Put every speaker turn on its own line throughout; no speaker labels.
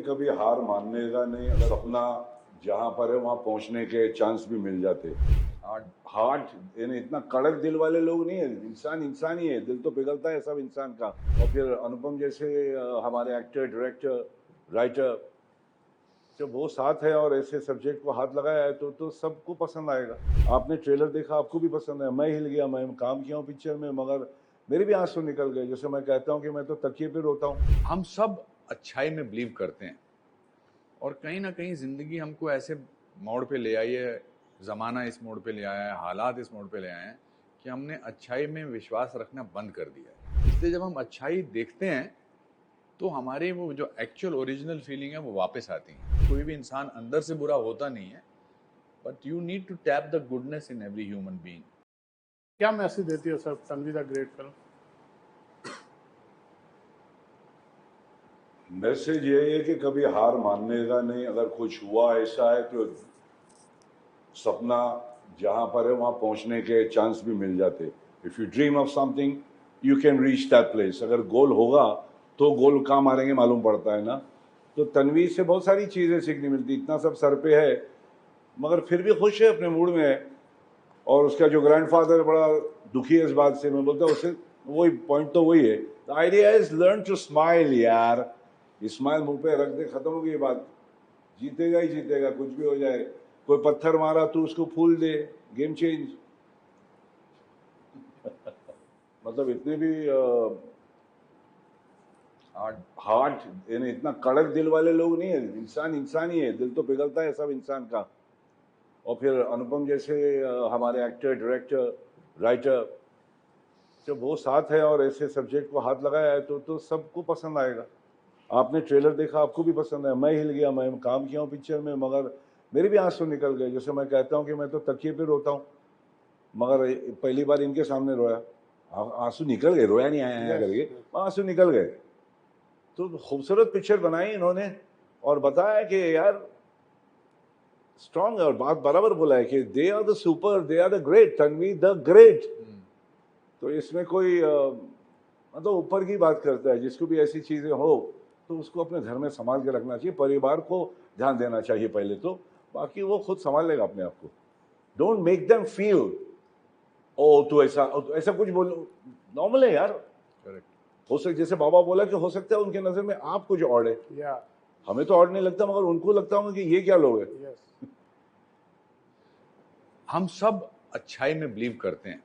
कभी हार मानने का नहीं, अगर अपना जहां पर है वहां पहुंचने के चांस भी मिल जाते। हार्ट यानी इतना कड़क दिल वाले लोग नहीं है, इंसान इंसान ही है, दिल तो पिघलता है सब इंसान का। और फिर अनुपम जैसे हमारे एक्टर, डायरेक्टर, राइटर, जब वो साथ है और ऐसे सब्जेक्ट को हाथ लगाया है तो सबको पसंद आएगा। आपने ट्रेलर देखा, आपको भी पसंद है। मैं हिल गया, मैं काम किया हूँ पिक्चर में, मगर मेरे भी आंसू निकल गए। जैसे मैं कहता हूँ कि मैं तो तकिए पे रोता हूँ।
हम सब अच्छाई में बिलीव करते हैं और कहीं ना कहीं जिंदगी हमको ऐसे मोड़ पे ले आई है, जमाना इस मोड़ पे ले आया है, हालात इस मोड़ पे ले आए हैं कि हमने अच्छाई में विश्वास रखना बंद कर दिया है। इसलिए जब हम अच्छाई देखते हैं तो हमारे वो जो एक्चुअल ओरिजिनल फीलिंग है वो वापस आती है। कोई भी इंसान अंदर से बुरा होता नहीं है, but you need to tap the goodness in every human being.
क्या मैसेज देती है sir Tanvi the great film?
Message ये है कि कभी हार मानने का नहीं, अगर कुछ हुआ ऐसा है तो सपना जहां पर है वहां पहुंचने के चांस भी मिल जाते। If you dream of something you can reach that place. अगर गोल होगा तो गोल कहाँ मारेंगे मालूम पड़ता है ना। तो तन्वी से बहुत सारी चीजें सीखने मिलती। इतना सब सर पे है मगर फिर भी खुश है, अपने मूड में है। और उसका जो ग्रैंडफादर बड़ा दुखी है इस बात से। मैं बोलता हूँ उससे वही पॉइंट तो वही है। The idea is learn to smile यार। स्माइल मुंह पे रख दे, खत्म हो गई बात। जीतेगा ही जीतेगा, कुछ भी हो जाए। कोई पत्थर मारा तो उसको फूल दे, गेम चेंज। मतलब इतने भी हार्ट यानी इतना कड़क दिल वाले लोग नहीं है, इंसान इंसान ही है, दिल तो पिघलता है सब इंसान का। और फिर अनुपम जैसे हमारे एक्टर, डायरेक्टर, राइटर, जब वो साथ है और ऐसे सब्जेक्ट को हाथ लगाया है तो सबको पसंद आएगा। आपने ट्रेलर देखा, आपको भी पसंद है। मैं हिल गया, मैं काम किया हूँ पिक्चर में, मगर मेरे भी आंसू निकल गए। जैसे मैं कहता हूँ कि मैं तो तकिए पे रोता हूँ, मगर पहली बार इनके सामने रोया। आंसू निकल गए, रोया नहीं आया करके, आंसू निकल गए। तो खूबसूरत पिक्चर बनाई इन्होंने और बताया कि यार स्ट्रांग है। और बात बराबर बोला है कि they are the super, they are the great, Tanvi the great. तो इसमें कोई मतलब ऊपर की बात करता है। जिसको भी ऐसी चीजें हो तो उसको अपने घर में संभाल के रखना चाहिए, परिवार को ध्यान देना चाहिए पहले तो, बाकी वो खुद संभाल लेगा अपने आप को। Don't make them feel oh तो ऐसा ऐसा कुछ बोलो, नॉर्मल है यार।
करेक्ट।
हो सकता जैसे बाबा बोला कि हो सकता है उनके नजर में आप कुछ ऑड है,
या
हमें तो ऑड नहीं लगता, मगर उनको लगता होगा कि ये क्या लोग है।
यस,
हम सब अच्छाई में बिलीव करते हैं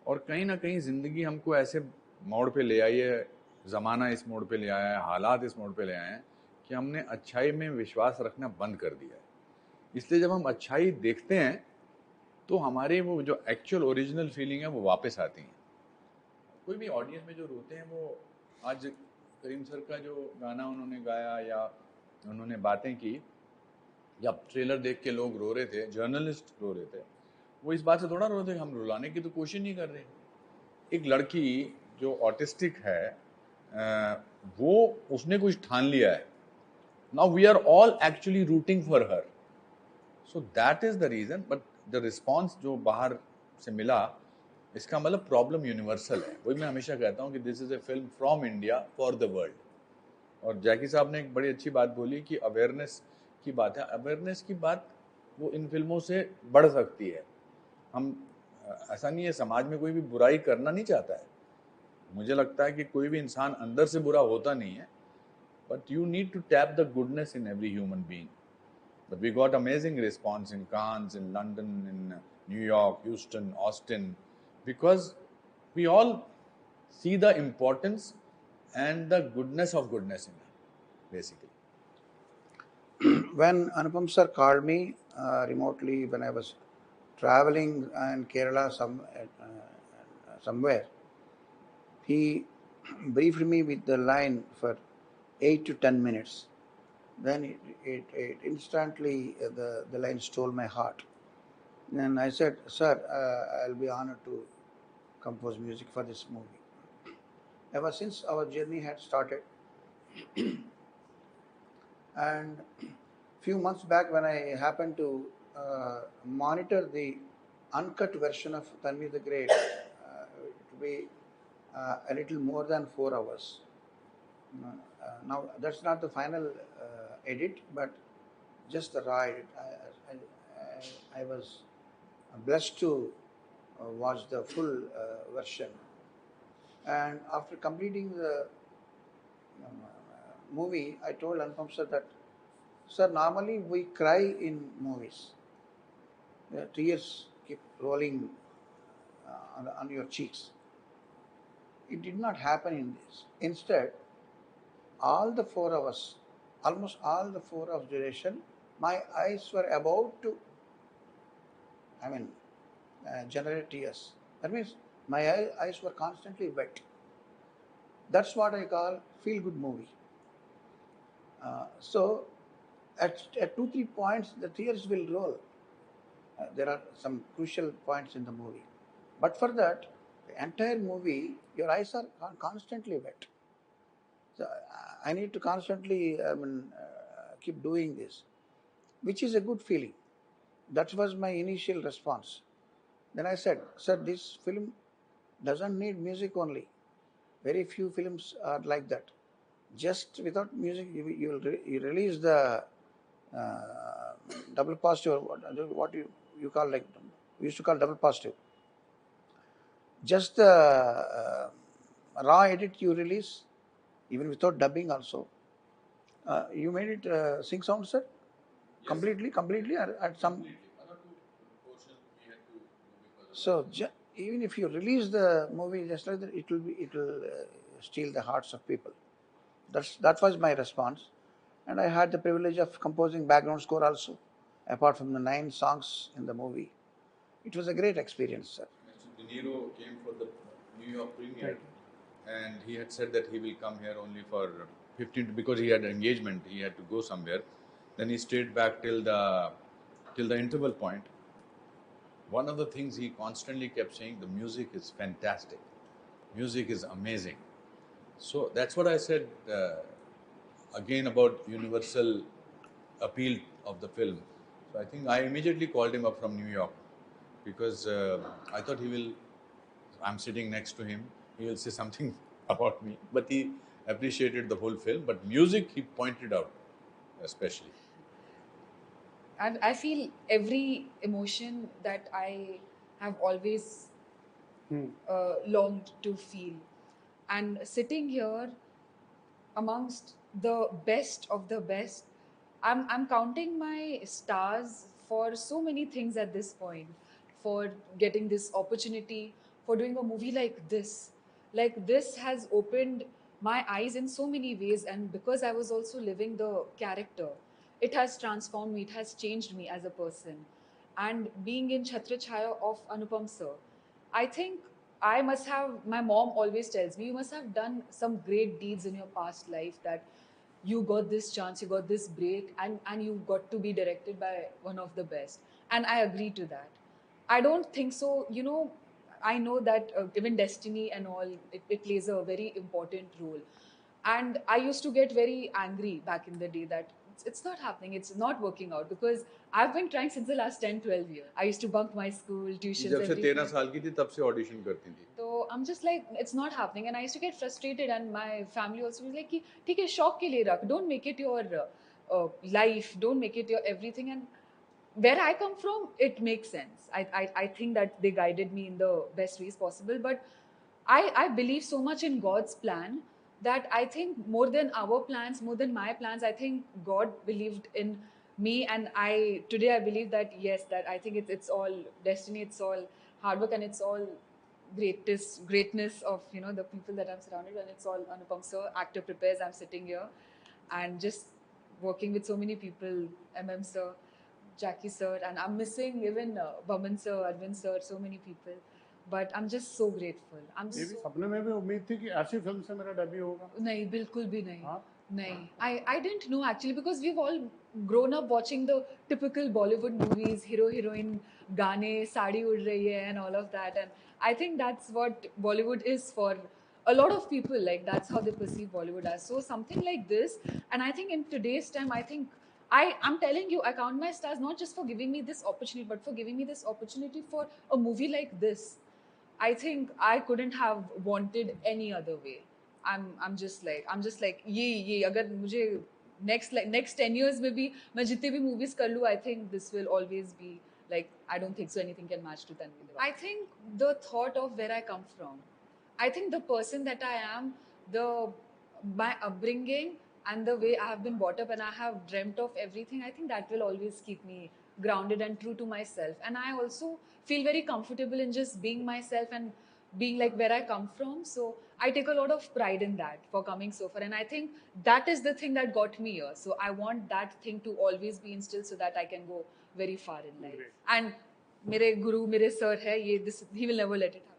और कहीं ना कहीं जिंदगी हमको ऐसे मोड़ पे ले आई है, जमाना इस मोड़ पे ले आया है, हालात इस मोड़ पे ले आए हैं कि हमने अच्छाई में विश्वास रखना बंद कर दिया है। इसलिए जब हम अच्छाई देखते हैं तो हमारे वो जो एक्चुअल ओरिजिनल फीलिंग है वो वापस आती है। कोई भी ऑडियंस में जो रोते हैं वो आज करीम सर का जो गाना उन्होंने गाया या उन्होंने बातें की या ट्रेलर देख के लोग रो रहे थे, जर्नलिस्ट रो रहे थे, वो इस बात से थोड़ा रो रहे थे। हम रुलाने की तो कोशिश नहीं कर रहे। एक लड़की जो ऑटिस्टिक है, वो उसने कुछ ठान लिया है। Now we are all actually rooting for her, so that is the reason. But the response जो बाहर से मिला, इसका मतलब प्रॉब्लम यूनिवर्सल है। वही मैं हमेशा कहता हूँ कि this is a film from India for the world. और जैकी साहब ने एक बड़ी अच्छी बात बोली कि अवेयरनेस की बात है। अवेयरनेस की बात वो इन फिल्मों से बढ़ सकती है। हम ऐसा नहीं है, समाज में कोई भी बुराई करना नहीं चाहता है। मुझे लगता है कि कोई भी इंसान अंदर से बुरा होता नहीं है, but you need to tap the goodness in every human being. But we got amazing response in Cannes, in London, in New York, Houston, Austin, because we all see the importance and the goodness of goodness in it, basically.
When Anupam sir called me remotely when I was traveling in Kerala somewhere, he briefed me with the line for 8 to 10 minutes. Then it instantly the line stole my heart. Then I said, "Sir, I'll be honored to compose music for this movie." Ever since our journey had started, and few months back when I happened to monitor the uncut version of Tanvi the Great, it will be a little more than 4 hours. now that's not the final edit, but just the raw edit. I was blessed to watch the full version, and after completing the movie, I told Anupam sir that, sir, normally we cry in movies. The tears keep rolling on your cheeks. It did not happen in this. Instead, all the 4 hours, almost all the 4 hours duration, my eyes were about to, generate tears. That means my eyes were constantly wet. That's what I call feel-good movie. So, at 2-3 points, the tears will roll. There are some crucial points in the movie. But for that, the entire movie, your eyes are constantly wet. So I need to constantly keep doing this, which is a good feeling. That was my initial response. Then I said, sir, this film doesn't need music only. Very few films are like that. Just without music, you release the double positive, what you call, like, we used to call double positive. Just the raw edit you release, even without dubbing also. You made it sing sound, sir? Yes. Completely, or at some. Other two portions we had to do because. So even if you release the movie just like that, it will steal the hearts of people. That was my response, and I had the privilege of composing background score also, apart from the 9 songs in the movie. It was a great experience, sir.
Mr. De Niro came for the New York premiere, and he had said that he will come here only for 15 because he had an engagement. He had to go somewhere. Then he stayed back till the interval point. One of the things he constantly kept saying, the music is fantastic. Music is amazing. So that's what I said again about universal appeal of the film. So I think I immediately called him up from New York because I thought I'm sitting next to him, he will say something about me. But he appreciated the whole film. But music, he pointed out especially.
And I feel every emotion that I have always longed to feel. And sitting here amongst the best of the best, I'm counting my stars for so many things at this point, for getting this opportunity, for doing a movie like this. Like this has opened my eyes in so many ways, and because I was also living the character, it has transformed me, it has changed me as a person. And being in Chhatra Chhaya of Anupam sir, I think I must have, my mom always tells me, you must have done some great deeds in your past life that you got this chance, you got this break, and you got to be directed by one of the best. And I agree to that. I don't think so. I know that even destiny and all, it plays a very important role. And I used to get very angry back in the day that it's not happening, it's not working out, because I've been trying since the last 10-12 years. I used to bunk my school, tuitions,
जब से
everything.
13 साल की थी तब से audition करती थी.
So I'm just like, it's not happening, and I used to get frustrated, and my family also was like, कि ठीक है शौक के लिए रख, don't make it your life, don't make it your everything. And where I come from, it makes sense. I think that they guided me in the best ways possible, but I believe so much in God's plan that I think more than our plans, more than my plans, I think God believed in me, and today I believe that yes, that I think it's all destiny, it's all hard work, and it's all greatness of the people that I'm surrounded, and it's all Anupam sir. Actor prepares, I'm sitting here and just working with so many people, sir, Jackie sir, and I'm missing even Baman sir, Arvind sir, so many people. But I'm just so grateful.
सपने में भी उम्मीद थी कि ऐसी film से मेरा debut होगा?
नहीं, बिल्कुल भी नहीं.
हाँ?
नहीं. I didn't know actually, because we've all grown up watching the typical Bollywood movies, hero heroine, गाने, साड़ी उड़ रही है, and all of that. And I think that's what Bollywood is for a lot of people. Like that's how they perceive Bollywood as. So something like this, and I think in today's time, I think I'm telling you, I count my stars not just for giving me this opportunity, but for giving me this opportunity for a movie like this. I think I couldn't have wanted any other way. I'm just like ये अगर मुझे next 10 years में भी मैं जितने भी movies कर लूँ, I think this will always be like, I don't think so anything can match to Tanvi Devan. I think the thought of where I come from, I think the person that I am, my upbringing and the way I have been brought up and I have dreamt of everything, I think that will always keep me grounded and true to myself. And I also feel very comfortable in just being myself and being like where I come from. So I take a lot of pride in that for coming so far. And I think that is the thing that got me here. So I want that thing to always be instilled so that I can go very far in life.
Great.
And मेरे गुरु मेरे sir है ये, this he will never let it happen.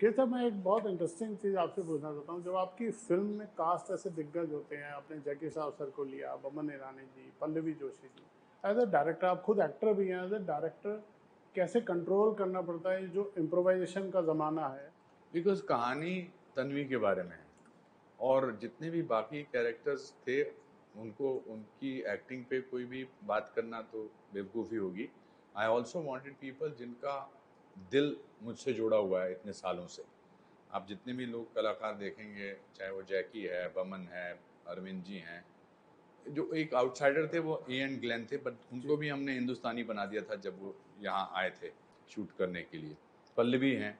Ketan, मैं एक बहुत interesting चीज़ आपसे पूछना चाहता हूँ। जब आपकी फिल्म में कास्ट ऐसे दिग्गज होते हैं, आपने जैकी श्रॉफ सर को लिया, Boman Irani ji, Pallavi Joshi ji, as a director, आप खुद एक्टर भी हैं, एज ए डायरेक्टर कैसे कंट्रोल करना पड़ता है जो इम्प्रोवाइजेशन का ज़माना है?
बिकॉज कहानी तन्वी के बारे में है और जितने भी बाकी कैरेक्टर्स थे उनको उनकी एक्टिंग पे कोई भी बात करना तो बेवकूफ़ी होगी। आई ऑल्सो वॉन्टेड पीपल जिनका दिल मुझसे जुड़ा हुआ है इतने सालों से। आप जितने भी लोग कलाकार देखेंगे, चाहे वो जैकी है, बमन है, अरविंद जी हैं, जो एक आउटसाइडर थे वो इयन ग्लेन थे, बट उनको भी हमने हिंदुस्तानी बना दिया था जब वो यहाँ आए थे शूट करने के लिए। पल्लवी हैं।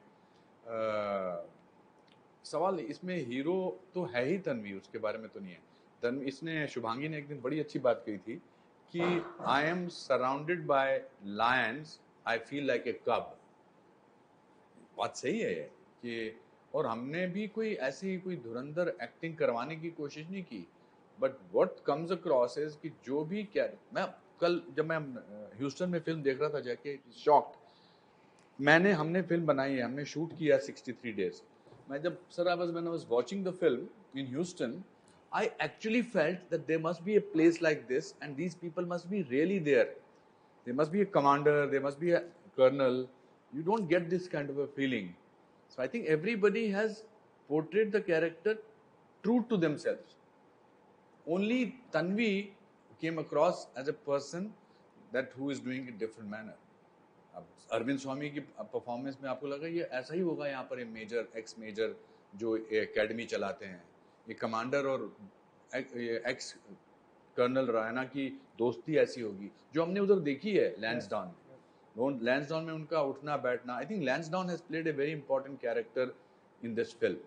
सवाल इसमें हीरो तो है ही तन्वी, उसके बारे में तो नहीं है। तन्वी, इसने शुभांगी ने एक दिन बड़ी अच्छी बात कही थी कि I am surrounded by Lions, I feel like a कब। बात सही है ये कि, और हमने भी कोई ऐसी कोई धुरंधर एक्टिंग करवाने की कोशिश नहीं की, but what comes across is कि जो भी क्या, मैं कल जब मैं ह्यूस्टन में फिल्म देख रहा था जाके शॉक्ड। हमने फिल्म बनाई है, हमने शूट किया 63 डेज। मैं जब when I was watching the film in Houston, I actually felt that there must be a place like this and these people must be really there. There must be a commander, there must be a colonel. You don't get this kind of a feeling. So I think everybody has portrayed the character true to themselves. Only Tanvi came across as a person that who is doing it different manner. अब अरविंद स्वामी की performance में आपको लगा ये ऐसा ही होगा, यहाँ पर मेजर एक्स मेजर जो एकेडमी चलाते हैं, ये कमांडर और एक्स कर्नल रायना की दोस्ती ऐसी होगी जो हमने उधर देखी है लैंसडाउन में। लैंसडाउन में उनका उठना बैठना, I think Lansdowne has played a very important character in this film.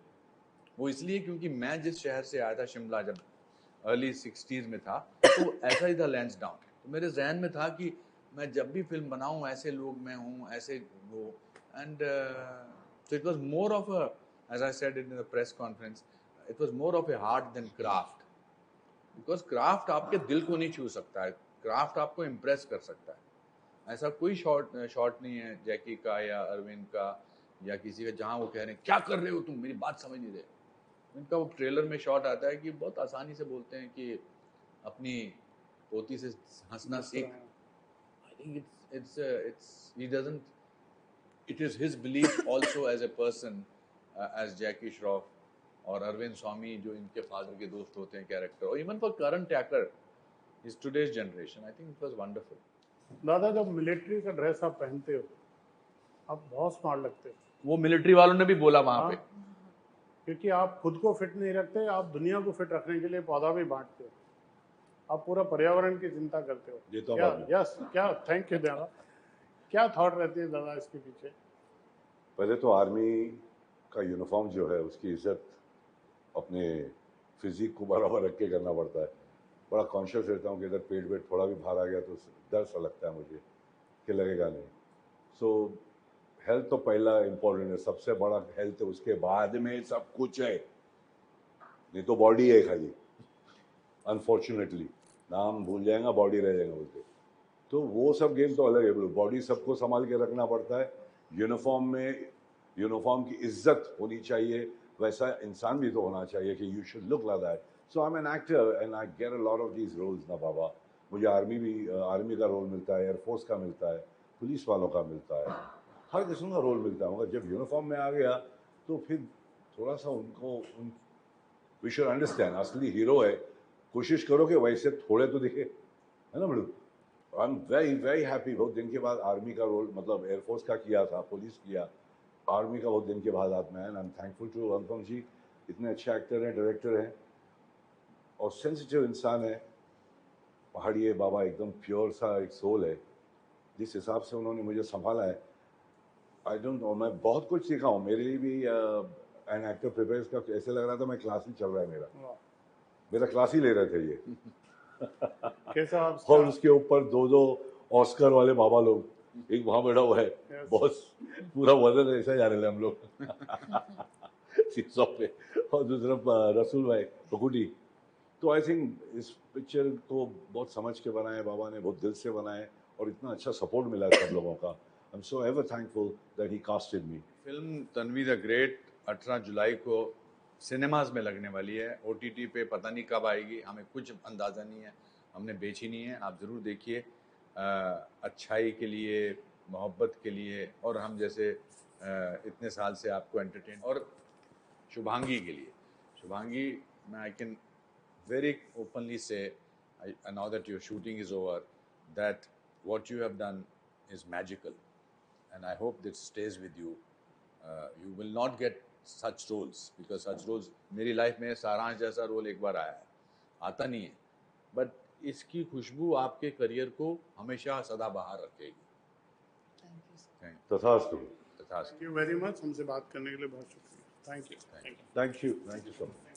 वो इसलिए क्योंकि मैं जिस शहर से आया था, शिमला, जब अर्ली 60s में था, तो ऐसा ही था लैंसडाउन। तो मेरे जहन में था कि मैं जब भी फिल्म बनाऊं ऐसे लोग मैं हूं, ऐसे वो। And so it was more of a, as I said in the press conference, it was more of a art than craft. Because craft आपके दिल को नहीं छू सकता है, क्राफ्ट आपको इम्प्रेस कर सकता है। ऐसा कोई शॉट नहीं है जैकी का या अरविंद का या किसी का जहाँ वो कह रहे हैं क्या कर रहे हो तुम, मेरी बात समझ नहीं रहे। इनका वो ट्रेलर में शॉट आता है कि बहुत आसानी से बोलते हैं कि अपनी पोती से हंसना सीख। I think he doesn't, it is his belief also as a person, as Jackie Shroff और अरविंद स्वामी जो इनके फादर के दोस्त होते हैं कैरेक्टर, और even for current actor is today's generation, I think it was wonderful.
दादा, जब मिलिट्री का ड्रेस आप पहनते हो आप बहुत स्मार्ट लगते हो।
वो मिलिट्री वालों ने भी बोला वहां पे,
क्योंकि आप खुद को फिट नहीं रखते, आप दुनिया को फिट रखने के लिए पौधा भी बांटते हो, आप पूरा पर्यावरण की चिंता करते हो। यस, क्या थैंक यू दादा। क्या थॉट रहती है दादा इसके पीछे?
पहले तो आर्मी का यूनिफॉर्म जो है उसकी इज्जत अपने फिजिक को बराबर रख के करना पड़ता है। बड़ा कॉन्शियस रहता हूँ कि अगर पेट वेट थोड़ा भी बाहर आ गया तो डर सा लगता है मुझे कि लगेगा नहीं। सो हेल्थ तो पहला इम्पोर्टेंट है, सबसे बड़ा हेल्थ है, उसके बाद में सब कुछ है, नहीं तो बॉडी है खाली। अनफॉर्चुनेटली नाम भूल जाएगा, बॉडी रह जाएगा बोलते। तो वो सब गेम तो अलग है, बॉडी सबको संभाल के रखना पड़ता है। यूनिफॉर्म में यूनिफॉर्म की इज्जत होनी चाहिए, वैसा इंसान भी तो होना चाहिए कि you should look like that. So I am an actor and I get a lot of these roles ना बाबा। मुझे आर्मी का रोल मिलता है, एयरफोर्स का मिलता है, पुलिस वालों का मिलता है, हर किस्म का रोल मिलता है। मगर जब यूनिफॉर्म में आ गया तो फिर थोड़ा सा उनको वी शुड अंडरस्टैंड असली हीरो है, कोशिश करो कि वैसे थोड़े तो दिखे, है ना बड़ू। I am very very happy. बहुत दिन के बाद आर्मी का रोल, मतलब एयरफोर्स का किया था, पुलिस किया, आर्मी का बहुत दिन के बाद आत्मा है। आई एम थैंकफुल टू अनुपम जी इतने अच्छे एक्टर हैं, डायरेक्टर हैं और सेंसिटिव इंसान है। पहाड़ी है बाबा, एकदम प्योर सा एक सोल है। जिस हिसाब से उन्होंने मुझे संभाला है, आई डोंट नो, मैं बहुत कुछ सीखा हूँ। मेरे लिए भी एन एक्टर प्रिपेयर्स का ऐसे लग रहा था मैं क्लास ही चल रहा है मेरा क्लास ही ले रहे थे ये।
कैसा आप
और उसके ऊपर दो ऑस्कर वाले बाबा लोग, एक वहां बैठा हुआ है, बॉस पूरा वजन ऐसा जा रहे थे हम लोग शीशों पे, और दूसरा रसूल भाई पकुटी। तो आई थिंक इस पिक्चर को बहुत समझ के बनाए बाबा ने, बहुत दिल से बनाए और इतना अच्छा सपोर्ट मिला सब लोगों का। I am so ever thankful that he casted me.
Film Tanvi the great 18 जुलाई को सिनेमाज में लगने वाली है। OTT पे पता नहीं कब आएगी, हमें कुछ अंदाज़ा नहीं है, हमने बेची नहीं है। आप ज़रूर देखिए, अच्छाई के लिए, मोहब्बत के लिए, और हम जैसे इतने साल से आपको एंटरटेन, और शुभांगी के लिए। शुभांगी, मैं I can very openly say, now that your shooting is over, that what you have done is magical, and I hope that stays with you. You will not get such roles, because such roles मेरी life में सारांश जैसा role एक बार आया है, आता नहीं है, बट इसकी खुशबू आपके करियर को हमेशा सदाबहार रखेगी।
Thank you, sir.
तथास्तु।
तथास्तु।
थैंक यू वेरी मच, हमसे बात करने के लिए बहुत शुक्रिया। Thank you.
Thank you so much.